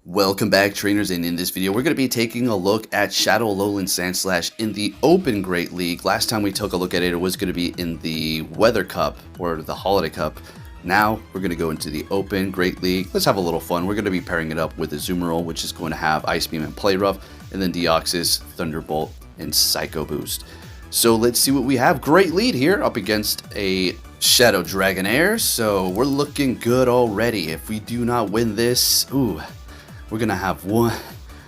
Welcome back, trainers, and in this video we're going to be taking a look at Shadow Alolan Sandslash in the Open Great League. Last time we took a look at it, it was going to be in the Weather Cup or the Holiday Cup. Now we're going to go into the Open Great League. Let's have a little fun. We're going to be pairing it up with Azumarill, which is going to have Ice Beam and Play Rough, and then Deoxys, Thunderbolt, and Psycho Boost. So let's see what we have. Great lead here up against a Shadow Dragonair, so we're looking good already. If we do not win this, we're gonna have one.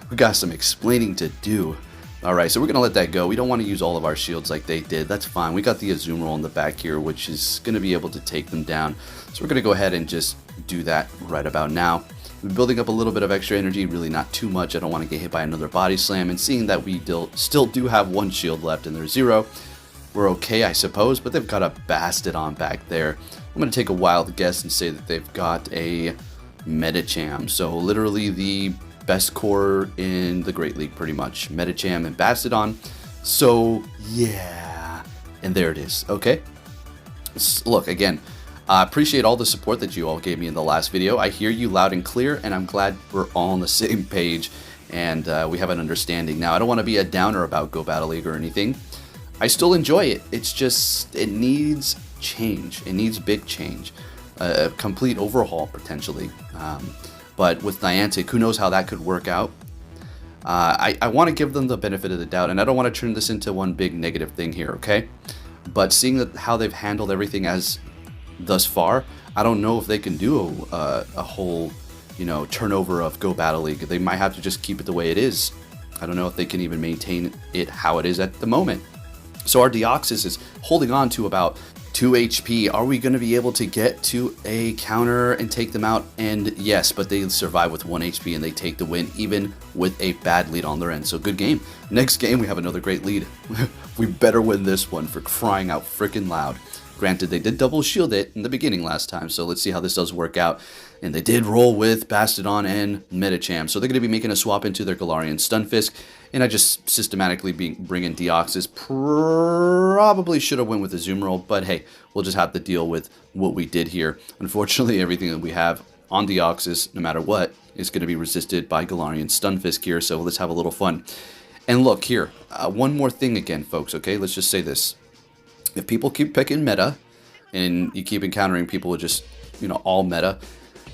We got some explaining to do. Alright, so we're gonna let that go. We don't want to use all of our shields like they did. That's fine. We got the Azumarill in the back here, which is gonna be able to take them down. So we're gonna go ahead and just do that right about now. We're building up a little bit of extra energy, really not too much. I don't want to get hit by another body slam, and seeing that we still do have one shield left and there's zero, we're okay, I suppose, but they've got a Bastodon back there. I'm going to take a wild guess and say that they've got a Medicham, so literally the best core in the Great League, pretty much. Medicham and Bastodon, so yeah, and there it is. Okay, look, again, I appreciate all the support that you all gave me in the last video. I hear you loud and clear, and I'm glad we're all on the same page, and we have an understanding. Now, I don't want to be a downer about Go Battle League or anything. I still enjoy it. It's just, it needs change. It needs big change. A complete overhaul, potentially. But with Niantic, who knows how that could work out. I want to give them the benefit of the doubt, and I don't want to turn this into one big negative thing here, okay? But seeing how they've handled everything as thus far, I don't know if they can do a whole, turnover of Go Battle League. They might have to just keep it the way it is. I don't know if they can even maintain it how it is at the moment. So our Deoxys is holding on to about 2 HP. Are we going to be able to get to a counter and take them out? And yes, but they survive with 1 HP and they take the win, even with a bad lead on their end. So good game. Next game, we have another great lead. We better win this one, for crying out freaking loud. Granted, they did double shield it in the beginning last time, so let's see how this does work out. And they did roll with Bastodon and Medicham, so they're going to be making a swap into their Galarian Stunfisk, and I just systematically bring in Deoxys. Probably should have went with Azumarill, but hey, we'll just have to deal with what we did here. Unfortunately, everything that we have on Deoxys, no matter what, is going to be resisted by Galarian Stunfisk here, so let's have a little fun. And look here, one more thing again, folks, okay? Let's just say this. If people keep picking meta, and you keep encountering people with just, all meta,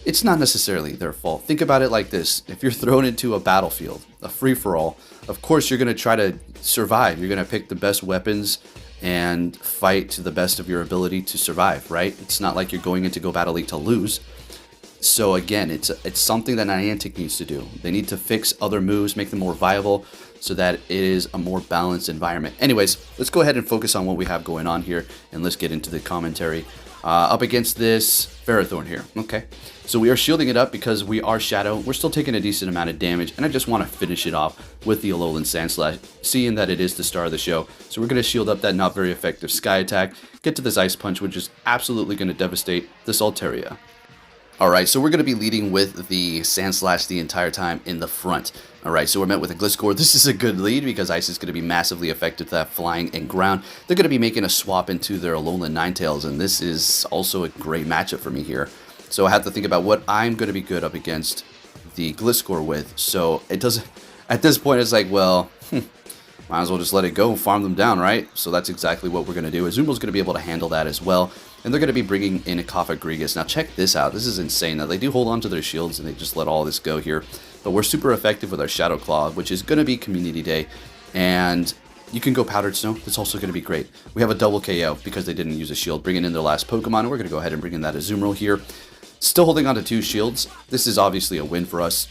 it's not necessarily their fault. Think about it like this. If you're thrown into a battlefield, a free-for-all, of course you're going to try to survive. You're going to pick the best weapons and fight to the best of your ability to survive, right? It's not like you're going into Go Battle League to lose. So again, it's something that Niantic needs to do. They need to fix other moves, make them more viable, so that it is a more balanced environment. Anyways, let's go ahead and focus on what we have going on here, and let's get into the commentary. Up against this Ferrothorn here. Okay, so we are shielding it up because we are Shadow. We're still taking a decent amount of damage, and I just want to finish it off with the Alolan Sandslash, seeing that it is the star of the show. So we're going to shield up that not very effective Sky Attack, get to this Ice Punch, which is absolutely going to devastate this Altaria. Alright, so we're going to be leading with the Sandslash the entire time in the front. Alright, so we're met with a Gliscor. This is a good lead because Ice is going to be massively effective to that flying and ground. They're going to be making a swap into their Alolan Ninetales, and this is also a great matchup for me here. So I have to think about what I'm going to be good up against the Gliscor with. So it doesn't, at this point it's like, well, might as well just let it go and farm them down, right? So that's exactly what we're going to do. Azumarill going to be able to handle that as well. And they're going to be bringing in a Cofagrigus. Now check this out. This is insane. Now they do hold on to their shields and they just let all this go here. But we're super effective with our Shadow Claw, which is going to be Community Day. And you can go Powdered Snow. That's also going to be great. We have a double KO because they didn't use a shield, bringing in their last Pokemon. And we're going to go ahead and bring in that Azumarill here. Still holding on to 2 shields. This is obviously a win for us.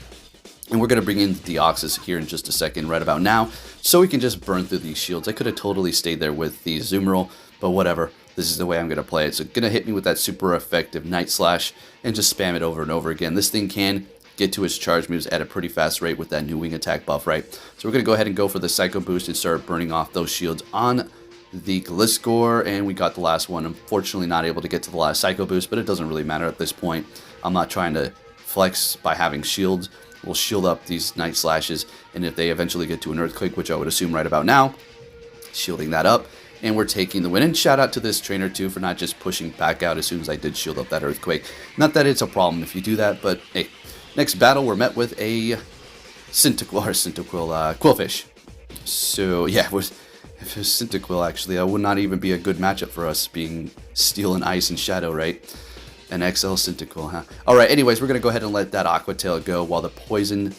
And we're going to bring in Deoxys here in just a second, right about now, so we can just burn through these shields. I could have totally stayed there with the Azumarill, but whatever. This is the way I'm going to play it. So going to hit me with that super effective Night Slash and just spam it over and over again. This thing can get to its charge moves at a pretty fast rate with that new wing attack buff, right? So we're going to go ahead and go for the Psycho Boost and start burning off those shields on the Gliscor, and we got the last one. Unfortunately not able to get to the last Psycho Boost, but it doesn't really matter at this point. I'm not trying to flex by having shields. We'll shield up these Night Slashes, and if they eventually get to an Earthquake, which I would assume right about now, shielding that up, and we're taking the win. And shout out to this trainer too for not just pushing back out as soon as I did shield up that Earthquake. Not that it's a problem if you do that, but hey, Next battle, we're met with a Quillfish. So yeah, if it was Cyndaquil, actually, that would not even be a good matchup for us, being Steel and Ice and Shadow, right? An XL Cyndaquil, huh? Alright, anyways, we're going to go ahead and let that Aqua Tail go, while the Poison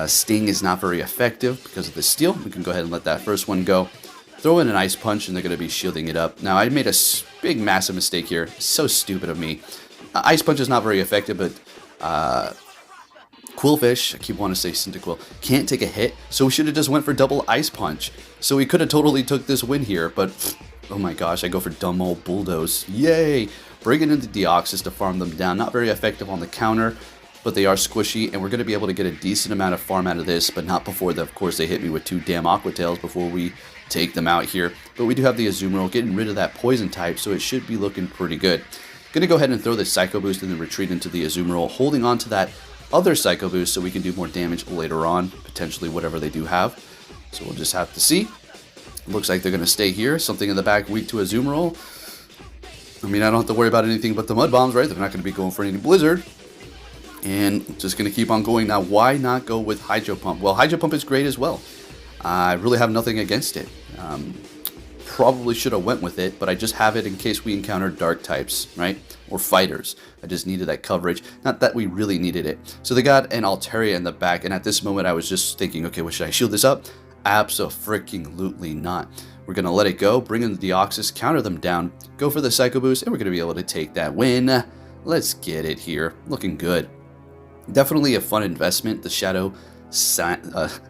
Sting is not very effective because of the Steel. We can go ahead and let that first one go. Throw in an Ice Punch, and they're going to be shielding it up. Now, I made a big, massive mistake here. So stupid of me. Ice Punch is not very effective, but Quillfish, I keep wanting to say Cyndaquil, can't take a hit, so we should have just went for double Ice Punch. So we could have totally took this win here, but oh my gosh, I go for dumb old Bulldoze. Yay! Bringing in the Deoxys to farm them down. Not very effective on the counter, but they are squishy, and we're going to be able to get a decent amount of farm out of this, but not before, of course, they hit me with 2 damn Aqua Tails before we take them out here. But we do have the Azumarill getting rid of that Poison type, so it should be looking pretty good. Going to go ahead and throw this Psycho Boost and then retreat into the Azumarill, holding on to that other Psycho Boost so we can do more damage later on, potentially whatever they do have. So we'll just have to see. Looks like they're going to stay here. Something in the back weak to Azumarill. I mean, I don't have to worry about anything but the Mud Bombs, right? They're not going to be going for any Blizzard. And just going to keep on going. Now, why not go with Hydro Pump? Well, Hydro Pump is great as well. I really have nothing against it. Probably should have went with it, but I just have it in case we encounter dark types, right? Or fighters. I just needed that coverage. Not that we really needed it. So they got an Altaria in the back, and at this moment I was just thinking, okay, well, should I shield this up? Abso-freaking-lutely not. We're going to let it go, bring in the Deoxys, counter them down, go for the Psycho Boost, and we're going to be able to take that win. Let's get it here. Looking good. Definitely a fun investment, the Shadow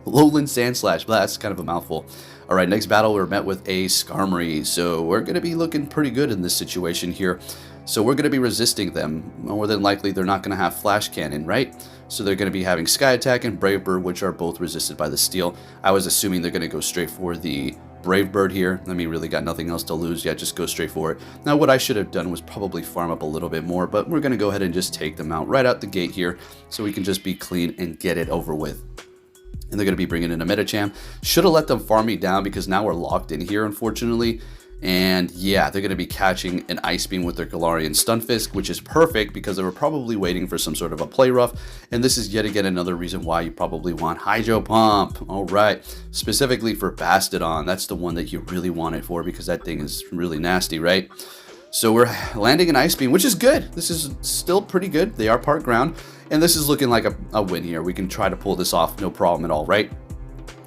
Lowland Sandslash. That's kind of a mouthful. Alright, next battle we're met with a Skarmory, so we're going to be looking pretty good in this situation here. So we're going to be resisting them. More than likely they're not going to have Flash Cannon, right? So they're going to be having Sky Attack and Brave Bird, which are both resisted by the Steel. I was assuming they're going to go straight for the Brave Bird here. I mean, really got nothing else to lose. Yeah, just go straight for it. Now, what I should have done was probably farm up a little bit more, but we're going to go ahead and just take them out right out the gate here so we can just be clean and get it over with. And they're going to be bringing in a Medicham. Should have let them farm me down because now we're locked in here, unfortunately. And yeah, they're going to be catching an Ice Beam with their Galarian Stunfisk, which is perfect because they were probably waiting for some sort of a play rough. And this is yet again another reason why you probably want Hydro Pump. All right, specifically for Bastodon. That's the one that you really want it for because that thing is really nasty, right? So we're landing an Ice Beam, which is good. This is still pretty good. They are part ground. And this is looking like a win here. We can try to pull this off, no problem at all, right?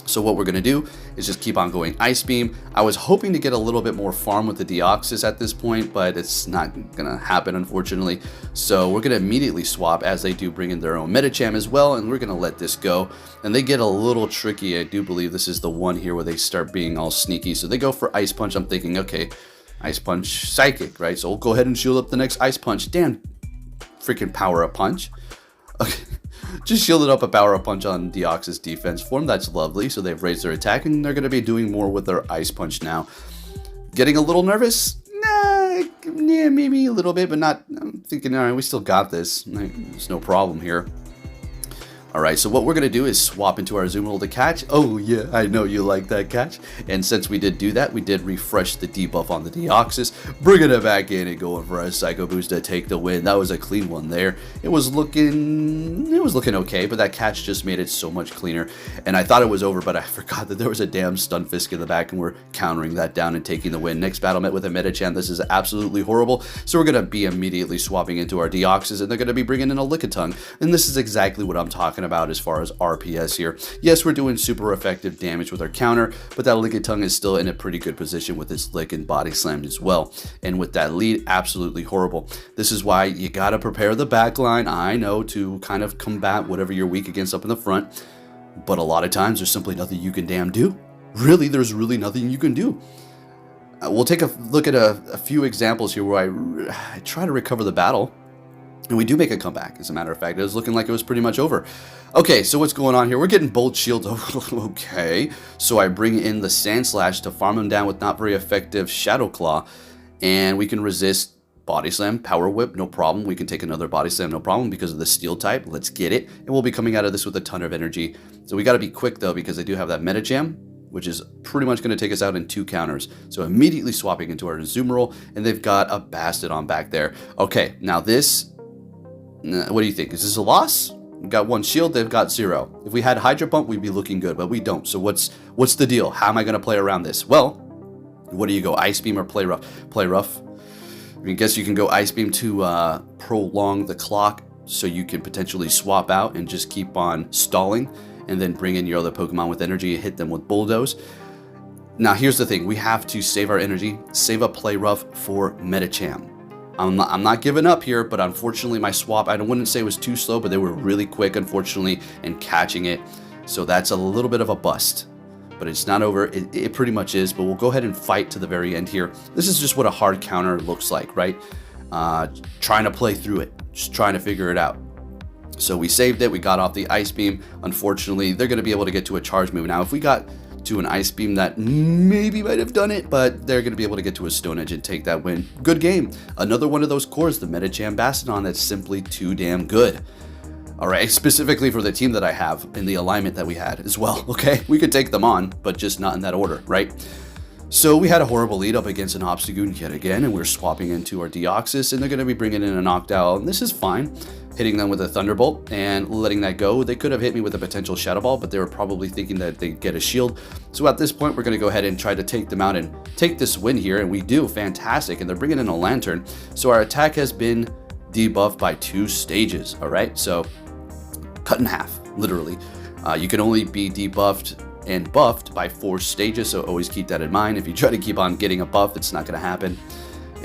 So what we're going to do is just keep on going Ice Beam. I was hoping to get a little bit more farm with the Deoxys at this point, but it's not going to happen, unfortunately. So we're going to immediately swap as they do bring in their own Medicham as well, and we're going to let this go. And they get a little tricky. I do believe this is the one here where they start being all sneaky. So they go for Ice Punch. I'm thinking, okay, Ice Punch Psychic, right? So we'll go ahead and shield up the next Ice Punch. Damn freaking Power Up Punch. Okay. Just shielded up a Power Up Punch on Deoxys defense form. That's lovely. So they've raised their attack, and they're going to be doing more with their Ice Punch now. Getting a little nervous? Nah, yeah, maybe a little bit, but not. I'm thinking, all right, we still got this. There's no problem here. Alright, so what we're going to do is swap into our Azumarill to catch. Oh yeah, I know you like that catch. And since we did do that, we did refresh the debuff on the Deoxys, bringing it back in and going for a Psycho Boost to take the win. That was a clean one there. It was looking okay, but that catch just made it so much cleaner. And I thought it was over, but I forgot that there was a damn Stunfisk in the back, and we're countering that down and taking the win. Next battle met with a Medicham. This is absolutely horrible. So we're going to be immediately swapping into our Deoxys, and they're going to be bringing in a Lickitung. And this is exactly what I'm talking about as far as RPS here. Yes, we're doing super effective damage with our counter, but that Lickitung is still in a pretty good position with its Lick and Body Slam as well. And with that lead, absolutely horrible. This is why you gotta prepare the back line, I know, to kind of combat whatever you're weak against up in the front. But a lot of times, there's simply nothing you can damn do. Really, there's really nothing you can do. We'll take a look at a few examples here where I try to recover the battle. And we do make a comeback, as a matter of fact. It was looking like it was pretty much over. Okay, so what's going on here? We're getting Bolt Shield. Okay, so I bring in the Sandslash to farm him down with not very effective Shadow Claw. And we can resist Body Slam, Power Whip, no problem. We can take another Body Slam, no problem, because of the Steel type. Let's get it. And we'll be coming out of this with a ton of energy. So we got to be quick, though, because I do have that Medicham, which is pretty much going to take us out in 2 counters. So immediately swapping into our Azumarill, and they've got a Bastodon back there. Okay, now this... What do you think? Is this a loss? We got 1 shield, they've got 0. If we had Hydro Pump, we'd be looking good, but we don't. So what's the deal? How am I going to play around this? Well, what do you go, Ice Beam or Play Rough? Play Rough. I guess you can go Ice Beam to prolong the clock so you can potentially swap out and just keep on stalling and then bring in your other Pokemon with energy and hit them with Bulldoze. Now, here's the thing. We have to save our energy, save up Play Rough for Medicham. I'm not giving up here, but unfortunately my swap, I wouldn't say it was too slow, but they were really quick, unfortunately, in catching it. So that's a little bit of a bust. But it's not over. It pretty much is, but we'll go ahead and fight to the very end here. This is just what a hard counter looks like, right? Trying to play through it, just trying to figure it out. So we saved it, we got off the Ice Beam. Unfortunately, they're going to be able to get to a charge move. Now, if we got to an Ice Beam, that maybe might have done it, but they're going to be able to get to a Stone Edge and take that win. Good game. Another one of those cores, the Medicham Bastiodon, that's simply too damn good. All right, specifically for the team that I have in the alignment that we had as well, okay? We could take them on, but just not in that order, right? So we had a horrible lead up against an Obstagoon yet again, and we're swapping into our Deoxys, and they're going to be bringing in a Noctowl, and this is fine. Hitting them with a Thunderbolt and letting that go. They could have hit me with a potential Shadow Ball, but they were probably thinking that they'd get a shield. So at this point, we're going to go ahead and try to take them out and take this win here, and we do. Fantastic, and they're bringing in a Lantern. So our attack has been debuffed by 2 stages, all right? So cut in half, literally. You can only be debuffed and buffed by 4 stages, so always keep that in mind. If you try to keep on getting a buff, it's not going to happen,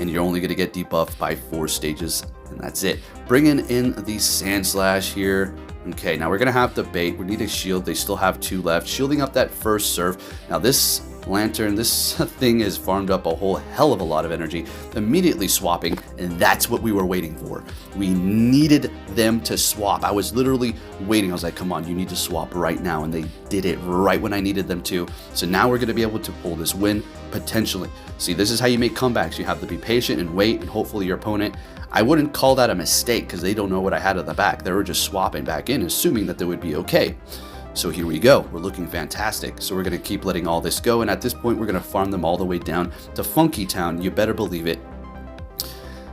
and you're only going to get debuffed by 4 stages, and that's it. Bringing in the Sandslash here. Okay, now we're going to have to bait. We need a shield. They still have 2 left. Shielding up that first serve. Now this Lantern, this thing has farmed up a whole hell of a lot of energy, immediately swapping, and that's what we were waiting for. We needed them to swap. I was literally waiting. I was like, come on, you need to swap right now, and they did it right when I needed them to. So now we're going to be able to pull this win, potentially. See, this is how you make comebacks. You have to be patient and wait, and hopefully your opponent, I wouldn't call that a mistake because they don't know what I had at the back. They were just swapping back in, assuming that they would be okay. So here we go. We're looking fantastic. So we're going to keep letting all this go. And at this point, we're going to farm them all the way down to Funky Town. You better believe it.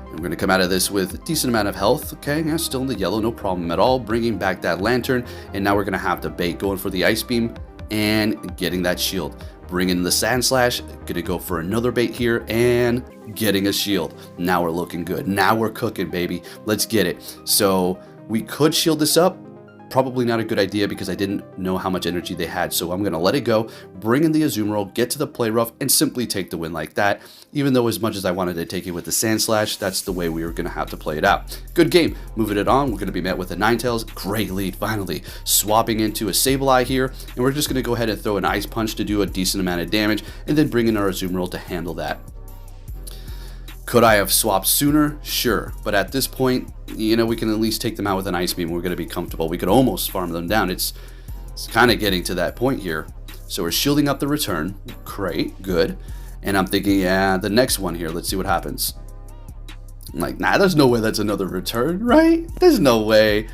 And we're going to come out of this with a decent amount of health. Okay, yeah, still in the yellow, no problem at all. Bringing back that Lantern. And now we're going to have to bait, going for the Ice Beam and getting that shield. Bringing the Sandslash. Going to go for another bait here and getting a shield. Now we're looking good. Now we're cooking, baby. Let's get it. So we could shield this up. Probably not a good idea because I didn't know how much energy they had, so I'm going to let it go, bring in the Azumarill, get to the Play Rough, and simply take the win like that. Even though as much as I wanted to take it with the Sandslash, that's the way we were going to have to play it out. Good game. Moving it on, we're going to be met with a Ninetales. Great lead, finally. Swapping into a Sableye here, and we're just going to go ahead and throw an Ice Punch to do a decent amount of damage, and then bring in our Azumarill to handle that. Could I have swapped sooner? Sure. But at this point, you know, we can at least take them out with an Ice Beam. We're going to be comfortable. We could almost farm them down. It's kind of getting to that point here. So we're shielding up the return. Great. Good. And I'm thinking, yeah, the next one here. Let's see what happens. I'm like, nah, there's no way that's another return, right? There's no way.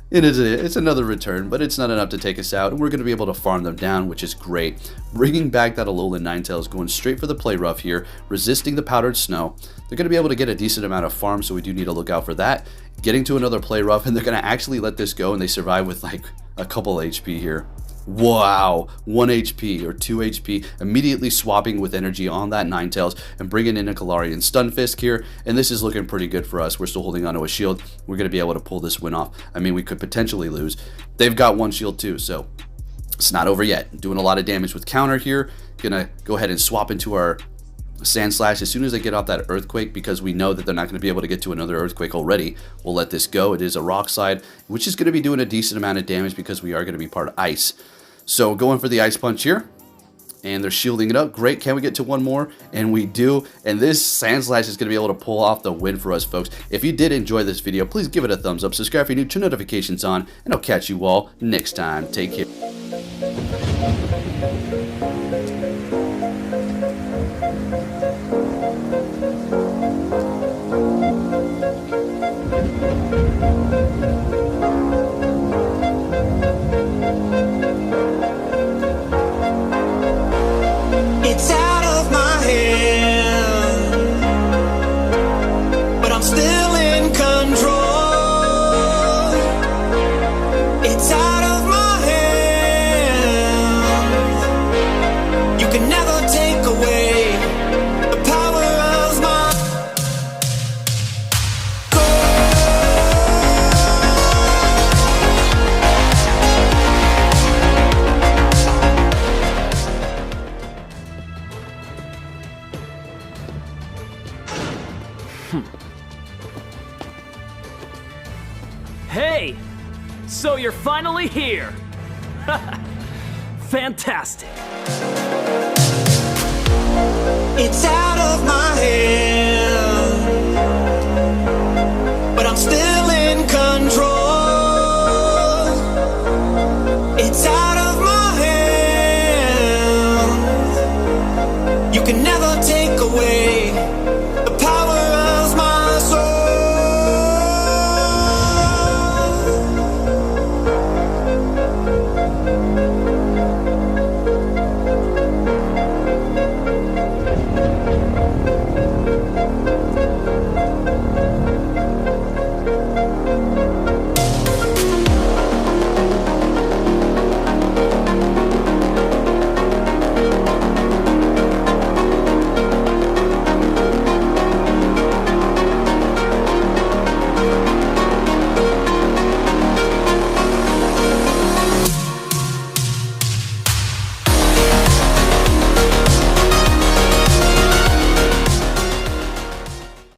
It's another return, but it's not enough to take us out, and we're going to be able to farm them down, which is great. Bringing back that Alolan Ninetales, going straight for the Play Rough here, resisting the Powdered Snow. They're going to be able to get a decent amount of farm, so we do need to look out for that. Getting to another Play Rough, and they're going to actually let this go, and they survive with like a couple HP here. Wow, 1 HP or 2 HP, immediately swapping with energy on that Ninetales and bringing in a Galarian Stunfisk here, and this is looking pretty good for us. We're still holding onto a shield. We're going to be able to pull this win off. I mean, we could potentially lose. They've got 1 shield too, so it's not over yet. Doing a lot of damage with counter here. Gonna go ahead and swap into our Sandslash as soon as they get off that Earthquake, because we know that they're not going to be able to get to another Earthquake already. We'll let this go. It is a Rock Slide, which is going to be doing a decent amount of damage because we are going to be part of Ice. So going for the Ice Punch here, and they're shielding it up. Great. Can we get to one more? And we do. And this Sandslash is going to be able to pull off the win for us, folks. If you did enjoy this video, please give it a thumbs up. Subscribe if you're new, turn notifications on, and I'll catch you all next time. Take care. It's out of my hand, but I'm still in control. you're finally here! Fantastic! It's out of my hand, but I'm still in control. It's out